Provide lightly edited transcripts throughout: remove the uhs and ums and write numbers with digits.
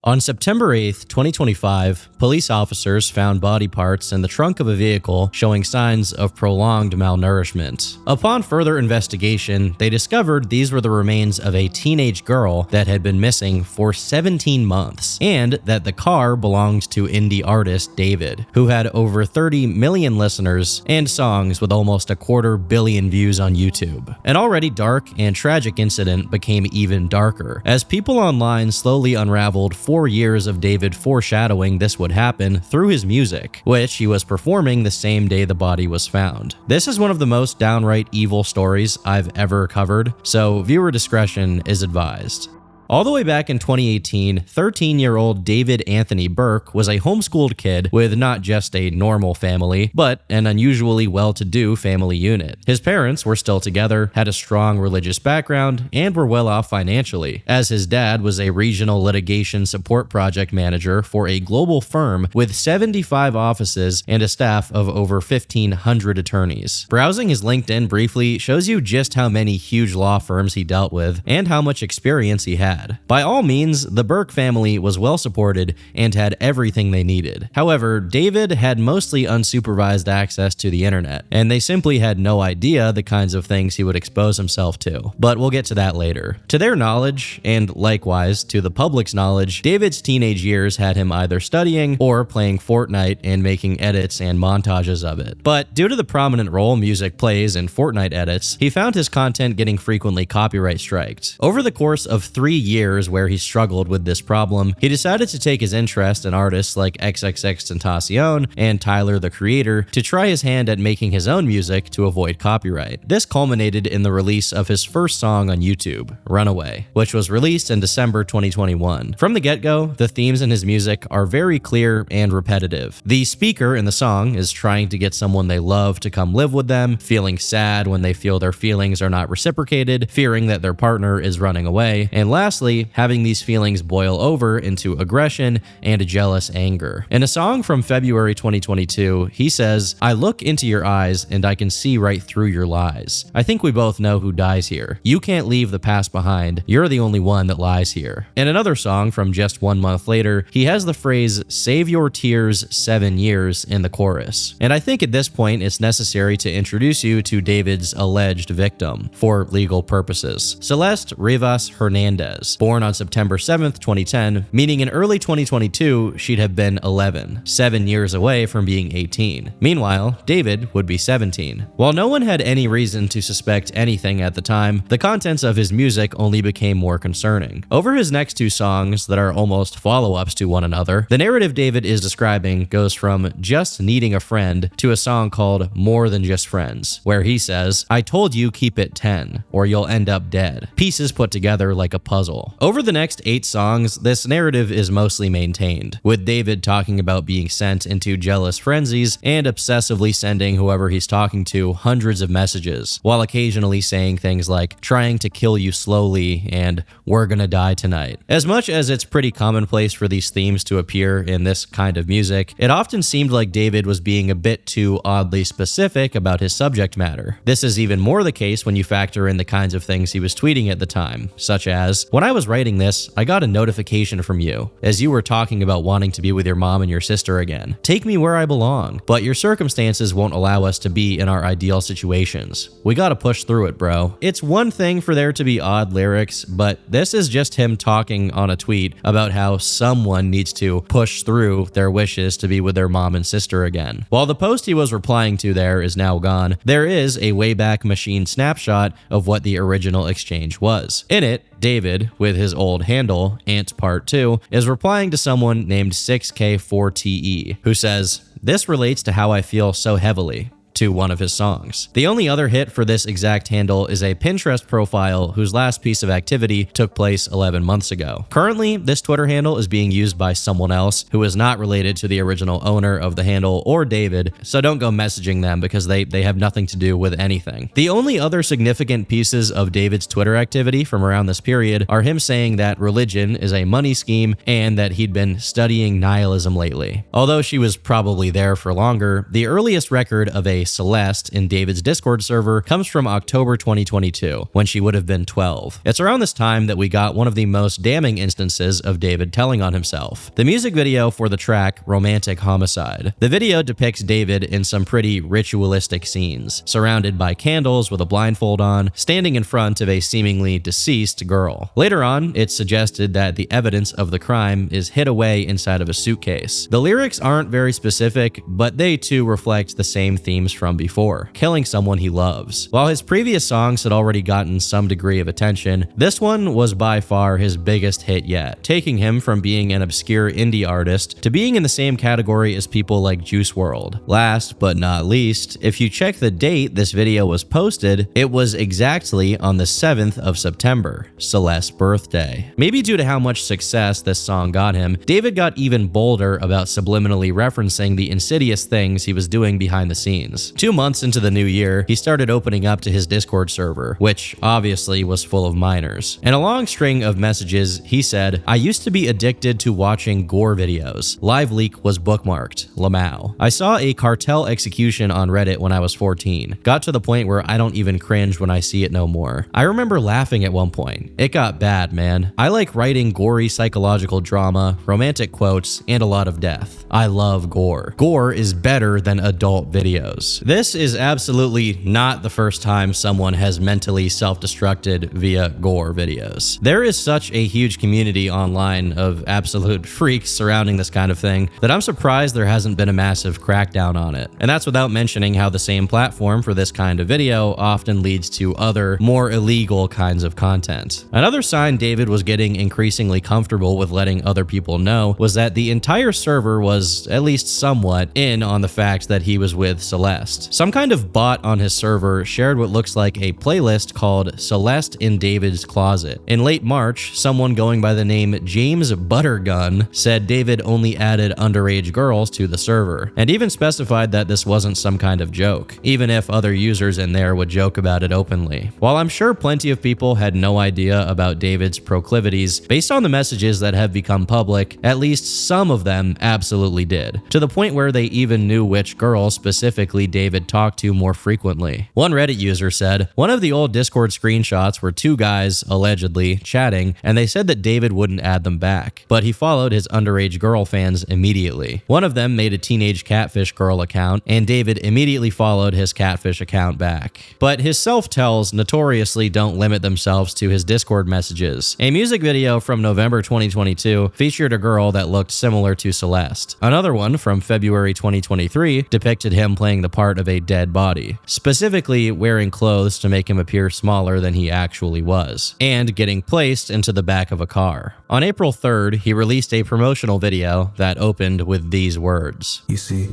On September 8, 2025, police officers found body parts in the trunk of a vehicle showing signs of prolonged malnourishment. Upon further investigation, they discovered these were the remains of a teenage girl that had been missing for 17 months, and that the car belonged to indie artist David, who had over 30 million listeners and songs with almost 250 million views on YouTube. An already dark and tragic incident became even darker, as people online slowly unraveled 4 years of David foreshadowing this would happen through his music, which he was performing the same day the body was found. This is one of the most downright evil stories I've ever covered, so viewer discretion is advised. All the way back in 2018, 13-year-old David Anthony Burke was a homeschooled kid with not just a normal family, but an unusually well-to-do family unit. His parents were still together, had a strong religious background, and were well off financially, as his dad was a regional litigation support project manager for a global firm with 75 offices and a staff of over 1,500 attorneys. Browsing his LinkedIn briefly shows you just how many huge law firms he dealt with and how much experience he had. By all means, the Burke family was well supported and had everything they needed. However, David had mostly unsupervised access to the internet, and they simply had no idea the kinds of things he would expose himself to. But we'll get to that later. To their knowledge, and likewise to the public's knowledge, David's teenage years had him either studying or playing Fortnite and making edits and montages of it. But due to the prominent role music plays in Fortnite edits, he found his content getting frequently copyright striked. Over the course of 3 years where he struggled with this problem, he decided to take his interest in artists like XXXTentacion and Tyler the Creator to try his hand at making his own music to avoid copyright. This culminated in the release of his first song on YouTube, Runaway, which was released in December 2021. From the get-go, the themes in his music are very clear and repetitive. The speaker in the song is trying to get someone they love to come live with them, feeling sad when they feel their feelings are not reciprocated, fearing that their partner is running away, and lastly, having these feelings boil over into aggression and jealous anger. In a song from February 2022, he says, "I look into your eyes and I can see right through your lies. I think we both know who dies here. You can't leave the past behind. You're the only one that lies here." In another song from just 1 month later, he has the phrase, "Save your tears 7 years" in the chorus. And I think at this point it's necessary to introduce you to David's alleged victim, for legal purposes. Celeste Rivas Hernandez. Born on September 7th, 2010, meaning in early 2022, she'd have been 11, 7 years away from being 18. Meanwhile, David would be 17. While no one had any reason to suspect anything at the time, the contents of his music only became more concerning. Over his next 2 songs that are almost follow-ups to one another, the narrative David is describing goes from just needing a friend to a song called More Than Just Friends, where he says, "I told you keep it 10, or you'll end up dead." Pieces put together like a puzzle. Over the next 8 songs, this narrative is mostly maintained, with David talking about being sent into jealous frenzies and obsessively sending whoever he's talking to hundreds of messages, while occasionally saying things like, "trying to kill you slowly" and "we're gonna die tonight." As much as it's pretty commonplace for these themes to appear in this kind of music, it often seemed like David was being a bit too oddly specific about his subject matter. This is even more the case when you factor in the kinds of things he was tweeting at the time, such as, "When I was writing this, I got a notification from you, as you were talking about wanting to be with your mom and your sister again. Take me where I belong, but your circumstances won't allow us to be in our ideal situations. We gotta push through it, bro." It's one thing for there to be odd lyrics, but this is just him talking on a tweet about how someone needs to push through their wishes to be with their mom and sister again. While the post he was replying to there is now gone, there is a Wayback Machine snapshot of what the original exchange was. In it, David, with his old handle, Ant Part 2, is replying to someone named 6K4TE, who says, "This relates to how I feel so heavily," to one of his songs. The only other hit for this exact handle is a Pinterest profile whose last piece of activity took place 11 months ago. Currently, this Twitter handle is being used by someone else who is not related to the original owner of the handle or David, so don't go messaging them because they have nothing to do with anything. The only other significant pieces of David's Twitter activity from around this period are him saying that religion is a money scheme and that he'd been studying nihilism lately. Although she was probably there for longer, the earliest record of a Celeste in David's Discord server comes from October 2022, when she would have been 12. It's around this time that we got one of the most damning instances of David telling on himself. The music video for the track Romantic Homicide. The video depicts David in some pretty ritualistic scenes, surrounded by candles with a blindfold on, standing in front of a seemingly deceased girl. Later on, it's suggested that the evidence of the crime is hid away inside of a suitcase. The lyrics aren't very specific, but they too reflect the same themes from before, killing someone he loves. While his previous songs had already gotten some degree of attention, this one was by far his biggest hit yet, taking him from being an obscure indie artist to being in the same category as people like Juice WRLD. Last but not least, if you check the date this video was posted, it was exactly on the 7th of September, Celeste's birthday. Maybe due to how much success this song got him, David got even bolder about subliminally referencing the insidious things he was doing behind the scenes. 2 months into the new year, he started opening up to his Discord server, which obviously was full of minors. In a long string of messages, he said, "I used to be addicted to watching gore videos. Live leak was bookmarked. Lamau. I saw a cartel execution on Reddit when I was 14. Got to the point where I don't even cringe when I see it no more. I remember laughing at one point. It got bad, man. I like writing gory psychological drama, romantic quotes, and a lot of death. I love gore. Gore is better than adult videos." This is absolutely not the first time someone has mentally self-destructed via gore videos. There is such a huge community online of absolute freaks surrounding this kind of thing that I'm surprised there hasn't been a massive crackdown on it. And that's without mentioning how the same platform for this kind of video often leads to other, more illegal kinds of content. Another sign David was getting increasingly comfortable with letting other people know was that the entire server was at least somewhat in on the fact that he was with Celeste. Some kind of bot on his server shared what looks like a playlist called Celeste in David's Closet. In late March, someone going by the name James Buttergun said David only added underage girls to the server, and even specified that this wasn't some kind of joke, even if other users in there would joke about it openly. While I'm sure plenty of people had no idea about David's proclivities, based on the messages that have become public, at least some of them absolutely did, to the point where they even knew which girls specifically David talked to more frequently. One Reddit user said, "One of the old Discord screenshots were two guys, allegedly, chatting, and they said that David wouldn't add them back, but he followed his underage girl fans immediately. One of them made a teenage catfish girl account, and David immediately followed his catfish account back." But his self-tells notoriously don't limit themselves to his Discord messages. A music video from November 2022 featured a girl that looked similar to Celeste. Another one from February 2023 depicted him playing the part of a dead body, specifically wearing clothes to make him appear smaller than he actually was, and getting placed into the back of a car. On April 3rd, he released a promotional video that opened with these words. "You see,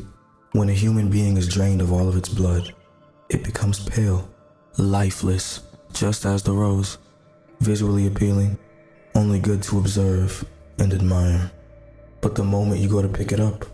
when a human being is drained of all of its blood, it becomes pale, lifeless, just as the rose, visually appealing, only good to observe and admire. But the moment you go to pick it up,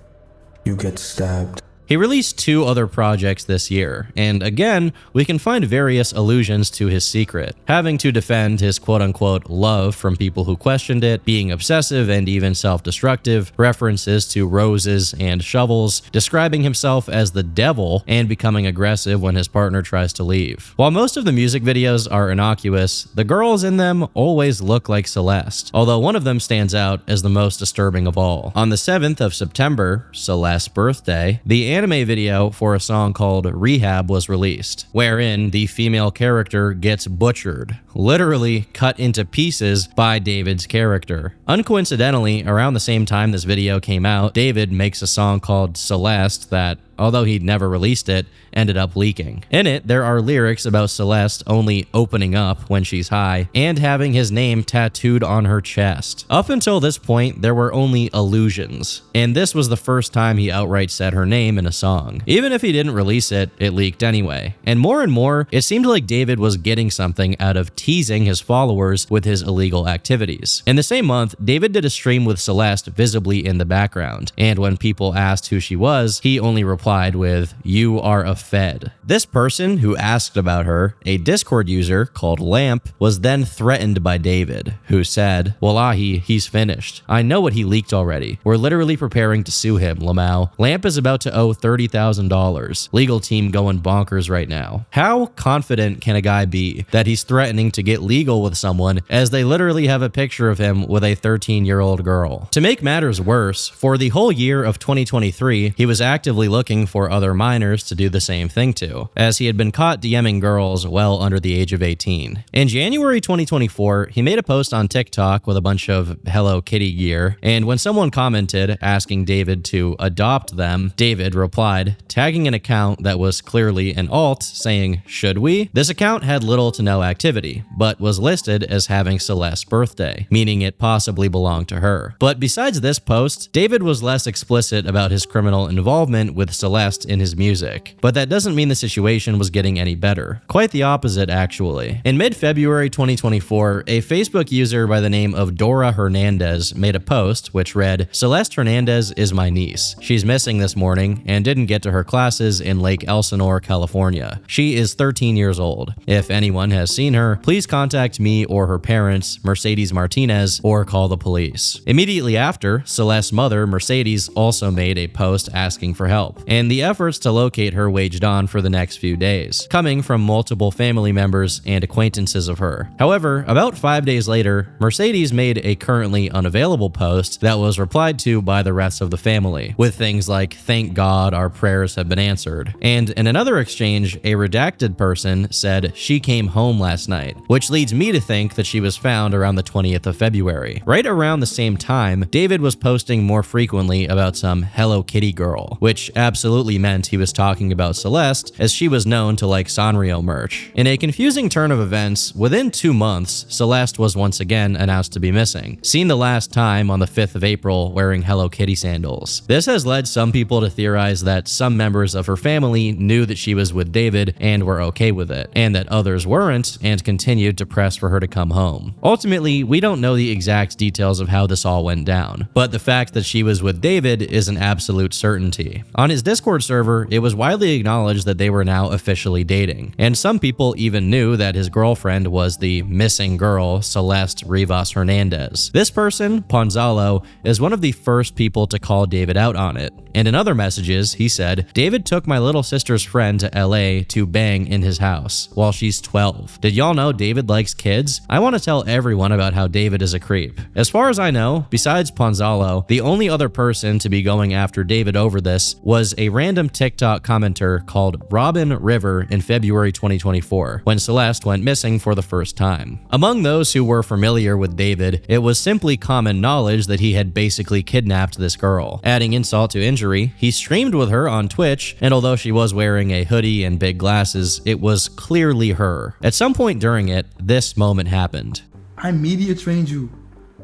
you get stabbed." He released 2 other projects this year, and again, we can find various allusions to his secret, having to defend his quote-unquote love from people who questioned it, being obsessive and even self-destructive, references to roses and shovels, describing himself as the devil, and becoming aggressive when his partner tries to leave. While most of the music videos are innocuous, the girls in them always look like Celeste, although one of them stands out as the most disturbing of all. On the 7th of September, Celeste's birthday, the anime video for a song called Rehab was released, wherein the female character gets butchered, literally cut into pieces by David's character. Uncoincidentally, around the same time this video came out, David makes a song called Celeste that, although he'd never released it, ended up leaking. In it, there are lyrics about Celeste only opening up when she's high and having his name tattooed on her chest. Up until this point, there were only allusions, and this was the first time he outright said her name in a song. Even if he didn't release it, it leaked anyway. And more, it seemed like David was getting something out of teasing his followers with his illegal activities. In the same month, David did a stream with Celeste visibly in the background, and when people asked who she was, he only replied replied with, "You are a Fed." This person who asked about her, a Discord user called Lamp, was then threatened by David, who said, "Wallahi, he's finished. I know what he leaked already. We're literally preparing to sue him, Lamau. Lamp is about to owe $30,000. Legal team going bonkers right now." How confident can a guy be that he's threatening to get legal with someone as they literally have a picture of him with a 13-year-old girl? To make matters worse, for the whole year of 2023, he was actively looking for other minors to do the same thing to, as he had been caught DMing girls well under the age of 18. In January 2024, he made a post on TikTok with a bunch of Hello Kitty gear, and when someone commented asking David to adopt them, David replied, tagging an account that was clearly an alt, saying, "Should we?" This account had little to no activity, but was listed as having Celeste's birthday, meaning it possibly belonged to her. But besides this post, David was less explicit about his criminal involvement with Celeste in his music. But that doesn't mean the situation was getting any better. Quite the opposite, actually. In mid-February 2024, a Facebook user by the name of Dora Hernandez made a post which read, "Celeste Hernandez is my niece. She's missing this morning and didn't get to her classes in Lake Elsinore, California. She is 13 years old. If anyone has seen her, please contact me or her parents, Mercedes Martinez, or call the police." Immediately after, Celeste's mother, Mercedes, also made a post asking for help, and the efforts to locate her waged on for the next few days, coming from multiple family members and acquaintances of her. However, about 5 days later, Mercedes made a currently unavailable post that was replied to by the rest of the family, with things like, "Thank God our prayers have been answered." And in another exchange, a redacted person said, "She came home last night," which leads me to think that she was found around the 20th of February. Right around the same time, David was posting more frequently about some Hello Kitty girl, which absolutely meant he was talking about Celeste, as she was known to like Sanrio merch. In a confusing turn of events, within 2 months, Celeste was once again announced to be missing, seen the last time on the 5th of April wearing Hello Kitty sandals. This has led some people to theorize that some members of her family knew that she was with David and were okay with it, and that others weren't and continued to press for her to come home. Ultimately, we don't know the exact details of how this all went down, but the fact that she was with David is an absolute certainty. On his Discord server, it was widely acknowledged that they were now officially dating, and some people even knew that his girlfriend was the missing girl, Celeste Rivas Hernandez. This person, Ponzalo, is one of the first people to call David out on it, and in other messages, he said, "David took my little sister's friend to LA to bang in his house while she's 12. Did y'all know David likes kids? I want to tell everyone about how David is a creep." As far as I know, besides Ponzalo, the only other person to be going after David over this was a random TikTok commenter called Robin River in February 2024, when Celeste went missing for the first time. Among those who were familiar with David, it was simply common knowledge that he had basically kidnapped this girl. Adding insult to injury, he streamed with her on Twitch, and although she was wearing a hoodie and big glasses, it was clearly her. At some point during it, this moment happened. I media trained you.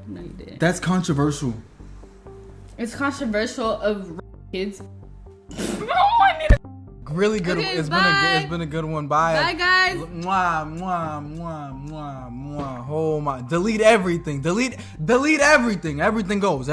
No, you didn't. That's controversial. It's controversial of kids. Really good. Okay, It's been a good one. Bye. Bye, guys. Mwah, mwah, mwah, mwah, mwah. Oh my. Delete everything. Delete everything. Everything goes.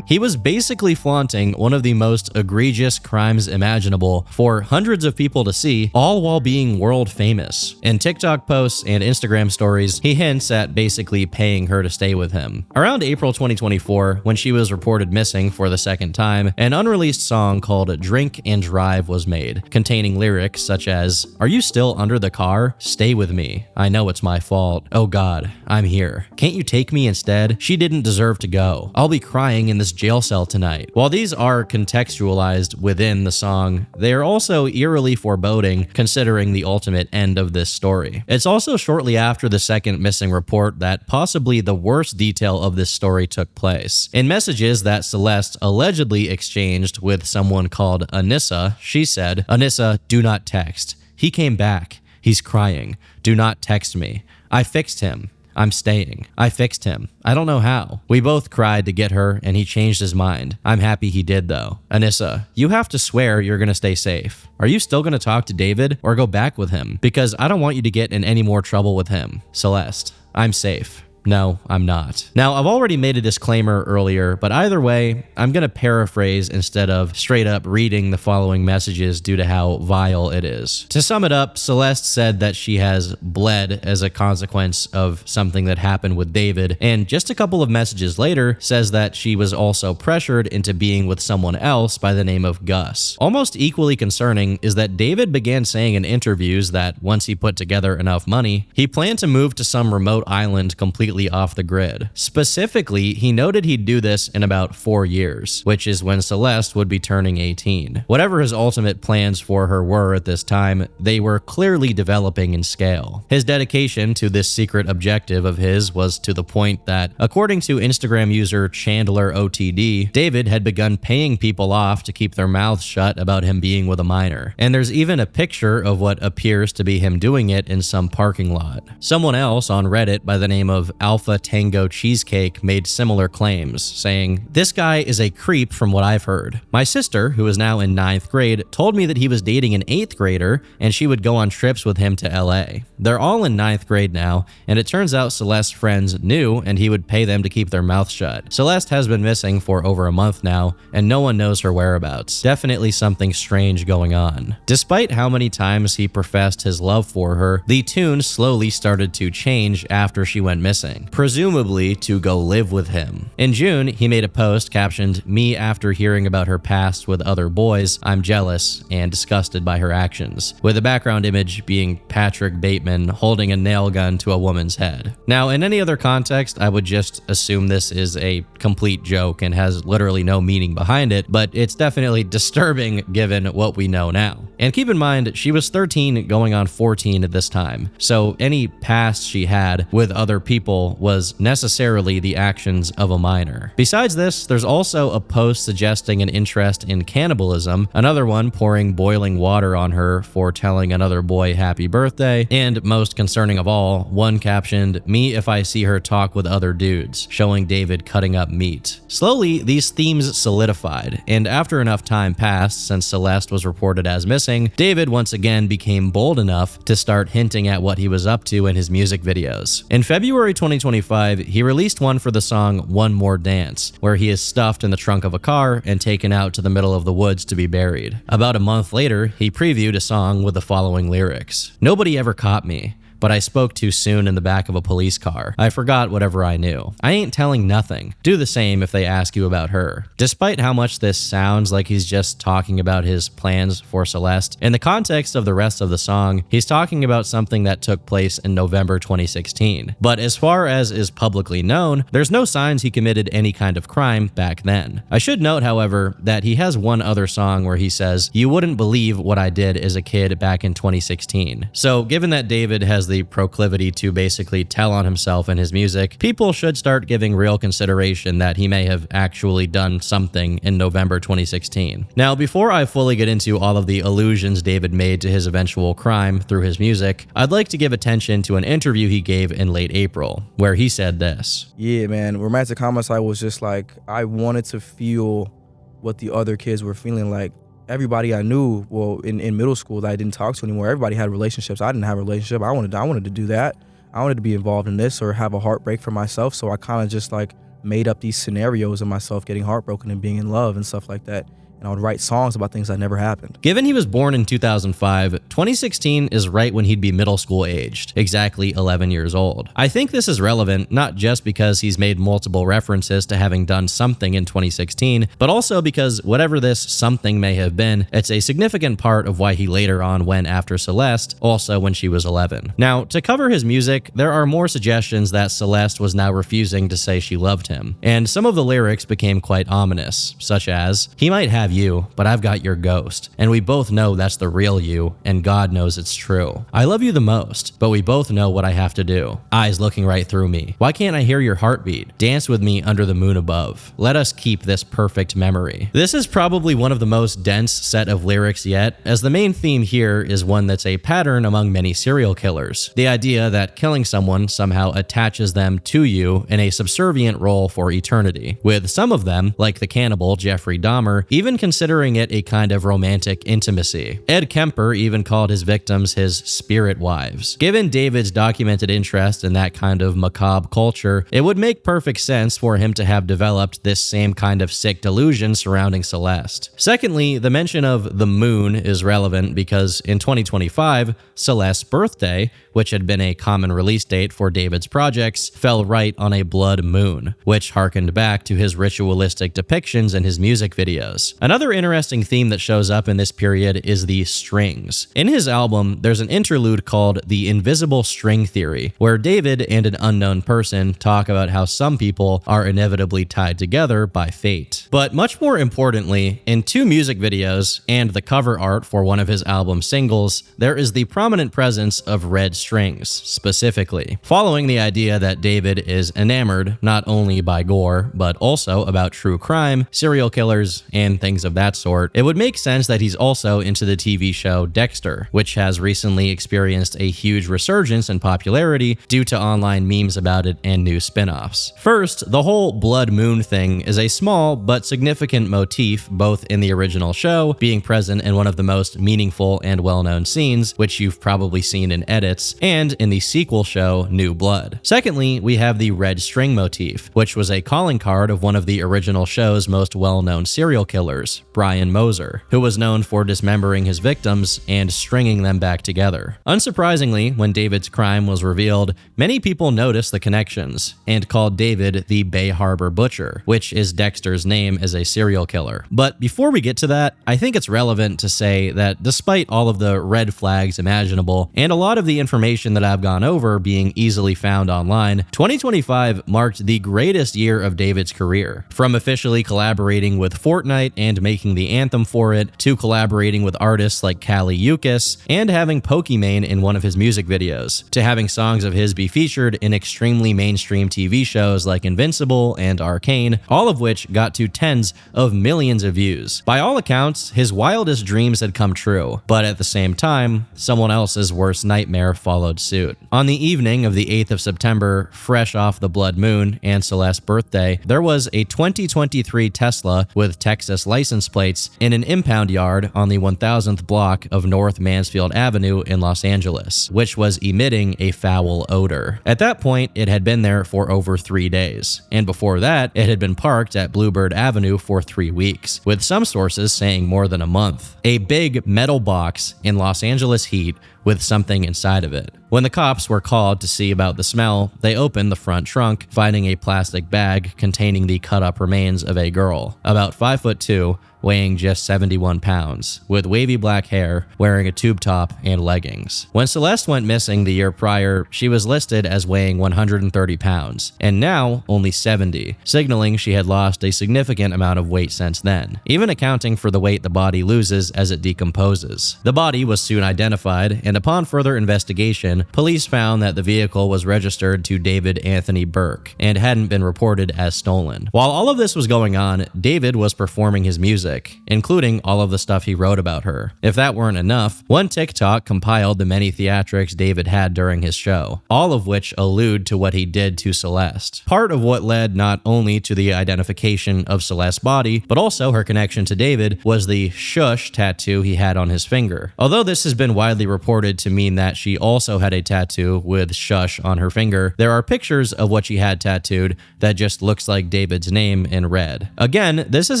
He was basically flaunting one of the most egregious crimes imaginable for hundreds of people to see, all while being world famous. In TikTok posts and Instagram stories, he hints at basically paying her to stay with him. Around April 2024, when she was reported missing for the second time, an unreleased song called Drink and Drive was made, containing lyrics such as, "Are you still under the car? Stay with me. I know it's my fault. Oh God, I'm here. Can't you take me instead? She didn't deserve to go. I'll be crying in this jail cell tonight." While these are contextualized within the song, they are also eerily foreboding considering the ultimate end of this story. It's also shortly after the second missing report that possibly the worst detail of this story took place. In messages that Celeste allegedly exchanged with someone called Anissa, she said, "Anissa, do not text. He came back. He's crying. Do not text me. I fixed him. I'm staying. I fixed him. I don't know how. We both cried to get her and he changed his mind. I'm happy he did though. Anissa, you have to swear you're gonna stay safe. Are you still gonna talk to David or go back with him? Because I don't want you to get in any more trouble with him. Celeste, I'm safe. No, I'm not. Now, I've already made a disclaimer earlier, but either way, I'm gonna paraphrase instead of straight up reading the following messages due to how vile it is. To sum it up, Celeste said that she has bled as a consequence of something that happened with David, and just a couple of messages later says that she was also pressured into being with someone else by the name of Gus. Almost equally concerning is that David began saying in interviews that once he put together enough money, he planned to move to some remote island completely off the grid. Specifically, he noted he'd do this in about 4 years, which is when Celeste would be turning 18. Whatever his ultimate plans for her were at this time, they were clearly developing in scale. His dedication to this secret objective of his was to the point that, according to Instagram user Chandler OTD, David had begun paying people off to keep their mouths shut about him being with a minor. And there's even a picture of what appears to be him doing it in some parking lot. Someone else on Reddit by the name of Alpha Tango Cheesecake made similar claims, saying, "This guy is a creep from what I've heard. My sister, who is now in 9th grade, told me that he was dating an 8th grader and she would go on trips with him to LA. They're all in 9th grade now, and it turns out Celeste's friends knew and he would pay them to keep their mouth shut. Celeste has been missing for over a month now, and no one knows her whereabouts. Definitely something strange going on." Despite how many times he professed his love for her, the tune slowly started to change after she went missing, presumably to go live with him. In June, he made a post captioned, "Me after hearing about her past with other boys, I'm jealous and disgusted by her actions," with the background image being Patrick Bateman holding a nail gun to a woman's head. Now, in any other context, I would just assume this is a complete joke and has literally no meaning behind it, but it's definitely disturbing given what we know now. And keep in mind, she was 13 going on 14 at this time, so any past she had with other people was necessarily the actions of a minor. Besides this, there's also a post suggesting an interest in cannibalism, another one pouring boiling water on her for telling another boy happy birthday, and most concerning of all, one captioned, "Me if I see her talk with other dudes," showing David cutting up meat. Slowly, these themes solidified, and after enough time passed since Celeste was reported as missing, David once again became bold enough to start hinting at what he was up to in his music videos. In February 2025, he released one for the song One More Dance, where he is stuffed in the trunk of a car and taken out to the middle of the woods to be buried. About a month later, he previewed a song with the following lyrics: "Nobody ever caught me, but I spoke too soon in the back of a police car. I forgot whatever I knew. I ain't telling nothing. Do the same if they ask you about her." Despite how much this sounds like he's just talking about his plans for Celeste, in the context of the rest of the song, he's talking about something that took place in November 2016. But as far as is publicly known, there's no signs he committed any kind of crime back then. I should note, however, that he has one other song where he says, "You wouldn't believe what I did as a kid back in 2016. So given that David has the proclivity to basically tell on himself in his music, people should start giving real consideration that he may have actually done something in November 2016. Now, before I fully get into all of the allusions David made to his eventual crime through his music, I'd like to give attention to an interview he gave in late April, where he said this. Yeah, man, romantic homicide was just like, I wanted to feel what the other kids were feeling like. Everybody I knew, well, in middle school that I didn't talk to anymore, everybody had relationships. I didn't have a relationship. I wanted to do that. I wanted to be involved in this or have a heartbreak for myself. So I kind of just like made up these scenarios of myself getting heartbroken and being in love and stuff like that. And I would write songs about things that never happened. Given he was born in 2005, 2016 is right when he'd be middle school aged, exactly 11 years old. I think this is relevant not just because he's made multiple references to having done something in 2016, but also because whatever this something may have been, it's a significant part of why he later on went after Celeste, also when she was 11. Now, to cover his music, there are more suggestions that Celeste was now refusing to say she loved him, and some of the lyrics became quite ominous, such as, "He might have you, but I've got your ghost, and we both know that's the real you, and God knows it's true. I love you the most, but we both know what I have to do. Eyes looking right through me. Why can't I hear your heartbeat? Dance with me under the moon above. Let us keep this perfect memory." This is probably one of the most dense set of lyrics yet, as the main theme here is one that's a pattern among many serial killers. The idea that killing someone somehow attaches them to you in a subservient role for eternity, with some of them, like the cannibal Jeffrey Dahmer, even considering it a kind of romantic intimacy. Ed Kemper even called his victims his spirit wives. Given David's documented interest in that kind of macabre culture, it would make perfect sense for him to have developed this same kind of sick delusion surrounding Celeste. Secondly, the mention of the moon is relevant because in 2025, Celeste's birthday, which had been a common release date for David's projects, fell right on a blood moon, which harkened back to his ritualistic depictions in his music videos. Another interesting theme that shows up in this period is the strings. In his album, there's an interlude called The Invisible String Theory, where David and an unknown person talk about how some people are inevitably tied together by fate. But much more importantly, in 2 music videos and the cover art for one of his album singles, there is the prominent presence of red strings, specifically, following the idea that David is enamored not only by gore, but also about true crime, serial killers, and things of that sort. It would make sense that he's also into the TV show Dexter, which has recently experienced a huge resurgence in popularity due to online memes about it and new spin-offs. First, the whole blood moon thing is a small but significant motif both in the original show, being present in one of the most meaningful and well-known scenes, which you've probably seen in edits, and in the sequel show New Blood. Secondly, we have the red string motif, which was a calling card of one of the original show's most well-known serial killers, Brian Moser, who was known for dismembering his victims and stringing them back together. Unsurprisingly, when David's crime was revealed, many people noticed the connections and called David the Bay Harbor Butcher, which is Dexter's name as a serial killer. But before we get to that, I think it's relevant to say that despite all of the red flags imaginable and a lot of the information that I've gone over being easily found online, 2025 marked the greatest year of David's career. From officially collaborating with Fortnite and making the anthem for it, to collaborating with artists like Kali Uchis, and having Pokimane in one of his music videos, to having songs of his be featured in extremely mainstream TV shows like Invincible and Arcane, all of which got to tens of millions of views. By all accounts, his wildest dreams had come true, but at the same time, someone else's worst nightmare followed suit. On the evening of the 8th of September, fresh off the blood moon and Celeste's birthday, there was a 2023 Tesla with Texas license plates in an impound yard on the 1000th block of North Mansfield Avenue in Los Angeles, which was emitting a foul odor. At that point, it had been there for over 3 days, and before that, it had been parked at Bluebird Avenue for 3 weeks, with some sources saying more than a month. A big metal box in Los Angeles heat with something inside of it. When the cops were called to see about the smell, they opened the front trunk, finding a plastic bag containing the cut-up remains of a girl, about 5'2", weighing just 71 pounds, with wavy black hair, wearing a tube top and leggings. When Celeste went missing the year prior, she was listed as weighing 130 pounds, and now only 70, signaling she had lost a significant amount of weight since then, even accounting for the weight the body loses as it decomposes. The body was soon identified, and upon further investigation, police found that the vehicle was registered to David Anthony Burke and hadn't been reported as stolen. While all of this was going on, David was performing his music, including all of the stuff he wrote about her. If that weren't enough, one TikTok compiled the many theatrics David had during his show, all of which allude to what he did to Celeste. Part of what led not only to the identification of Celeste's body, but also her connection to David was the shush tattoo he had on his finger. Although this has been widely reported to mean that she also had a tattoo with shush on her finger, there are pictures of what she had tattooed that just looks like David's name in red. Again, this is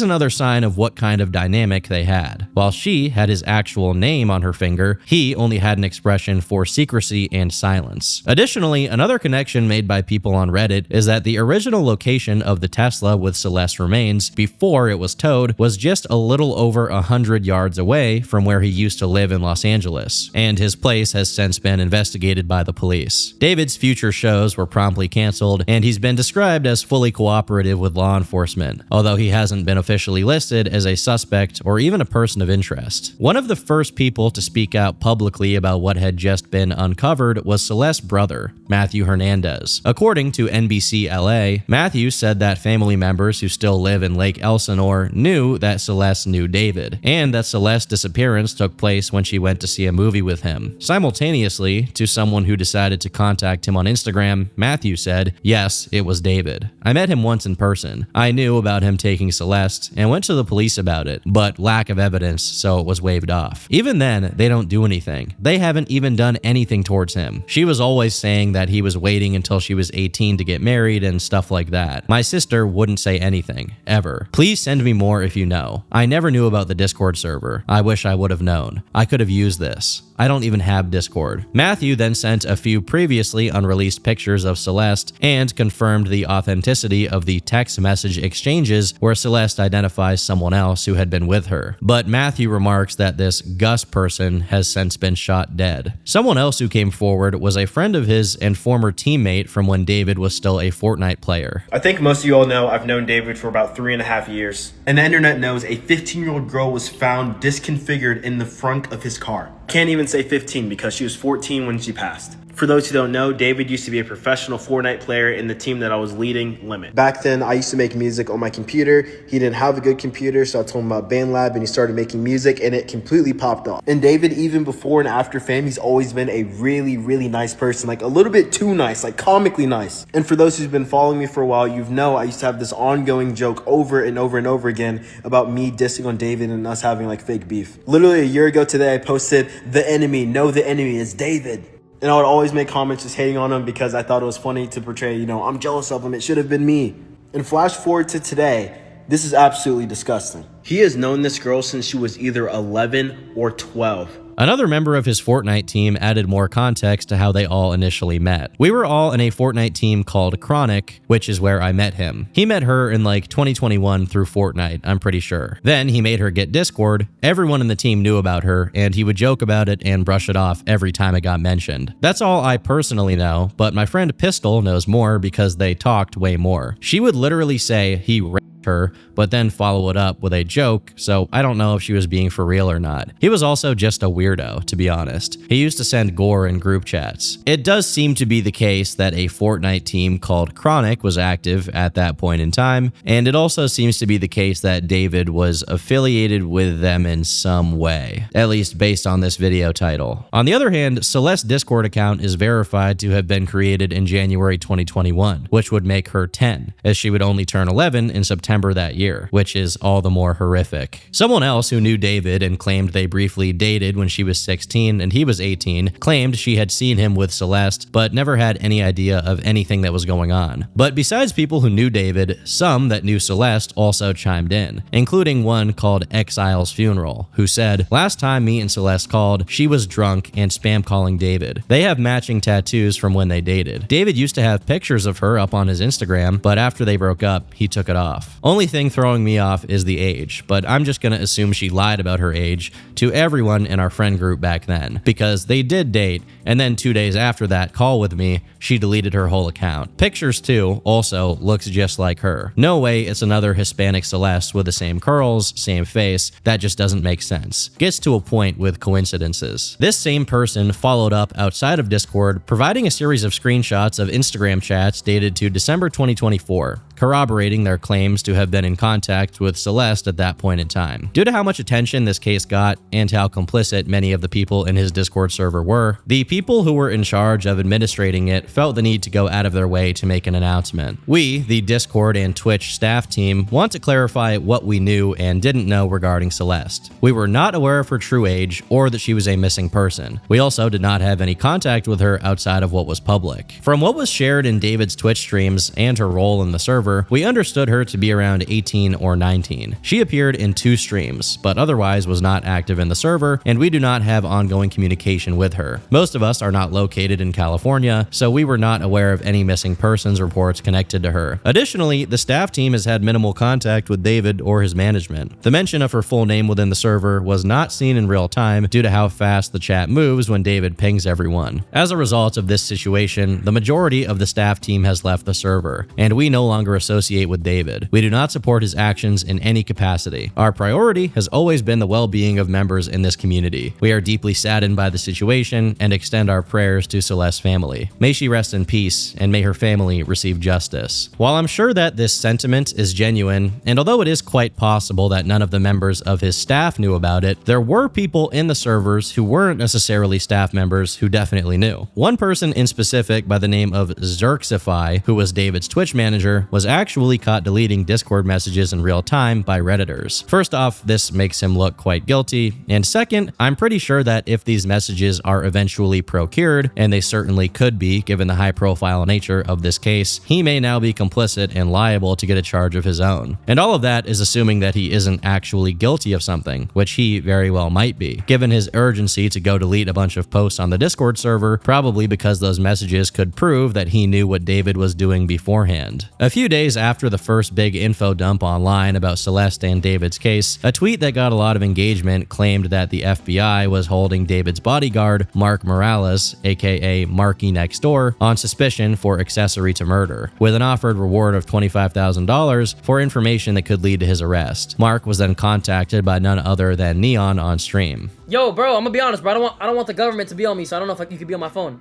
another sign of what kind of dynamic they had. While she had his actual name on her finger, he only had an expression for secrecy and silence. Additionally, another connection made by people on Reddit is that the original location of the Tesla with Celeste's remains before it was towed was just a little over 100 yards away from where he used to live in Los Angeles, and his place has since been investigated by the police. David's future shows were promptly canceled, and he's been described as fully cooperative with law enforcement, although he hasn't been officially listed as a suspect or even a person of interest. One of the first people to speak out publicly about what had just been uncovered was Celeste's brother, Matthew Hernandez. According to NBC LA, Matthew said that family members who still live in Lake Elsinore knew that Celeste knew David, and that Celeste's disappearance took place when she went to see a movie with him. Simultaneously, to someone who decided to contact him on Instagram, Matthew said, "Yes, it was David. I met him once in person. I knew about him taking Celeste and went to the police about it, but lack of evidence, so it was waved off. Even then, they don't do anything. They haven't even done anything towards him. She was always saying that he was waiting until she was 18 to get married and stuff like that. My sister wouldn't say anything, ever. Please send me more if you know. I never knew about the Discord server. I wish I would have known. I could have used this. I don't even have Discord. Matthew then sent a few previously unreleased pictures of Celeste and confirmed the authenticity of the text message exchanges where Celeste identifies someone else who had been with her. But Matthew remarks that this Gus person has since been shot dead. Someone else who came forward was a friend of his and former teammate from when David was still a Fortnite player. I think most of you all know I've known David for about 3.5 years. And the internet knows a 15-year-old girl was found disconfigured in the front of his car. Can't even say 15 because she was 14 when she passed. For those who don't know, David used to be a professional Fortnite player in the team that I was leading, Limit. Back then, I used to make music on my computer. He didn't have a good computer, so I told him about BandLab, and he started making music, and it completely popped off. And David, even before and after fame, he's always been a really, really nice person, like a little bit too nice, like comically nice. And for those who've been following me for a while, you know I used to have this ongoing joke over and over and over again about me dissing on David and us having like fake beef. Literally a year ago today, I posted, "The enemy, no, the enemy is David." And I would always make comments just hating on him because I thought it was funny to portray, I'm jealous of him. It should have been me. And flash forward to today, this is absolutely disgusting. He has known this girl since she was either 11 or 12. Another member of his Fortnite team added more context to how they all initially met. We were all in a Fortnite team called Chronic, which is where I met him. He met her in like 2021 through Fortnite, I'm pretty sure. Then he made her get Discord. Everyone in the team knew about her, and he would joke about it and brush it off every time it got mentioned. That's all I personally know, but my friend Pistol knows more because they talked way more. She would literally say he raped her, but then follow it up with a joke, so I don't know if she was being for real or not. He was also just a weirdo, to be honest. He used to send gore in group chats. It does seem to be the case that a Fortnite team called Chronic was active at that point in time, and it also seems to be the case that David was affiliated with them in some way, at least based on this video title. On the other hand, Celeste's Discord account is verified to have been created in January 2021, which would make her 10, as she would only turn 11 in September that year, which is all the more horrific. Someone else who knew David and claimed they briefly dated when she was 16 and he was 18 claimed she had seen him with Celeste, but never had any idea of anything that was going on. But besides people who knew David, some that knew Celeste also chimed in, including one called Exile's Funeral, who said, "Last time me and Celeste called, she was drunk and spam calling David. They have matching tattoos from when they dated. David used to have pictures of her up on his Instagram, but after they broke up, he took it off. Only thing throwing me off is the age, but I'm just gonna assume she lied about her age to everyone in our friend group back then, because they did date, and then 2 days after that call with me, she deleted her whole account. Pictures too, also looks just like her. No way it's another Hispanic Celeste with the same curls, same face. That just doesn't make sense. Gets to a point with coincidences." This same person followed up outside of Discord, providing a series of screenshots of Instagram chats dated to December 2024, corroborating their claims to have been in contact with Celeste at that point in time. Due to how much attention this case got and how complicit many of the people in his Discord server were, the people who were in charge of administrating it felt the need to go out of their way to make an announcement. We, the Discord and Twitch staff team, want to clarify what we knew and didn't know regarding Celeste. We were not aware of her true age or that she was a missing person. We also did not have any contact with her outside of what was public. From what was shared in David's Twitch streams and her role in the server, we understood her to be around 18 or 19. She appeared in 2 streams, but otherwise was not active in the server, and we do not have ongoing communication with her. Most of us are not located in California, so we were not aware of any missing persons reports connected to her. Additionally, the staff team has had minimal contact with David or his management. The mention of her full name within the server was not seen in real time due to how fast the chat moves when David pings everyone. As a result of this situation, the majority of the staff team has left the server, and we no longer associate with David. We do not support his actions in any capacity. Our priority has always been the well-being of members in this community. We are deeply saddened by the situation and extend our prayers to Celeste's family. May she rest in peace, and may her family receive justice. While I'm sure that this sentiment is genuine, and although it is quite possible that none of the members of his staff knew about it, there were people in the servers who weren't necessarily staff members who definitely knew. One person in specific by the name of Xerxify, who was David's Twitch manager, was was actually caught deleting Discord messages in real time by Redditors. First off, this makes him look quite guilty, and second, I'm pretty sure that if these messages are eventually procured, and they certainly could be given the high-profile nature of this case, he may now be complicit and liable to get a charge of his own. And all of that is assuming that he isn't actually guilty of something, which he very well might be, given his urgency to go delete a bunch of posts on the Discord server, probably because those messages could prove that he knew what David was doing beforehand. A few days after the first big info dump online about Celeste and David's case, a tweet that got a lot of engagement claimed that the FBI was holding David's bodyguard, Mark Morales, aka Marky Next Door, on suspicion for accessory to murder, with an offered reward of $25,000 for information that could lead to his arrest. Mark was then contacted by none other than Neon on stream. Yo, bro, I'm gonna be honest, bro. I don't want the government to be on me, so I don't know if you could be on my phone.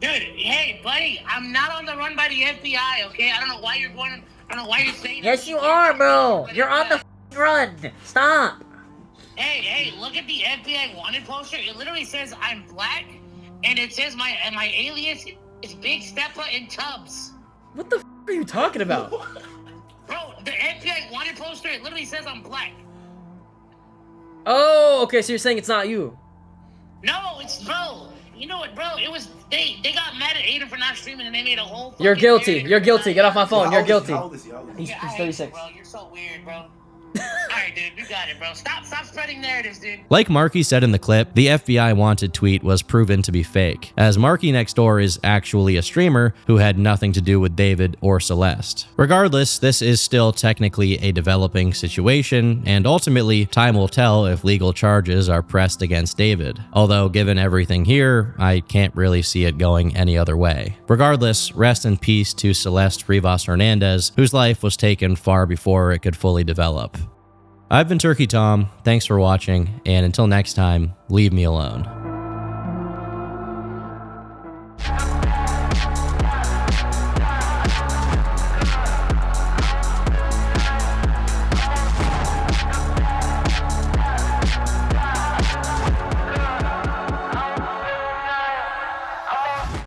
Dude, hey, buddy, I'm not on the run by the FBI, okay? I don't know why you're going. I don't know why you're saying. Yes, you are, bro. You're on the run. Stop. Hey, look at the FBI wanted poster. It literally says I'm black, and it says my alias is Big Steppa in Tubbs. What the are you talking about? Bro, the FBI wanted poster. It literally says I'm black. Oh, okay. So you're saying it's not you? No, it's bro. You know what, bro? It was they got mad at Aiden for not streaming, and they made a whole. You're guilty. You're guilty. Get off my phone. You're guilty. He's I hate 36. you, bro. You're so weird, bro. Alright, dude, you got it, bro. Stop spreading narratives, dude. Like Marky said in the clip, the FBI wanted tweet was proven to be fake, as Marky Next Door is actually a streamer who had nothing to do with David or Celeste. Regardless, this is still technically a developing situation, and ultimately, time will tell if legal charges are pressed against David. Although, given everything here, I can't really see it going any other way. Regardless, rest in peace to Celeste Rivas Hernandez, whose life was taken far before it could fully develop. I've been Turkey Tom, thanks for watching, and until next time, leave me alone.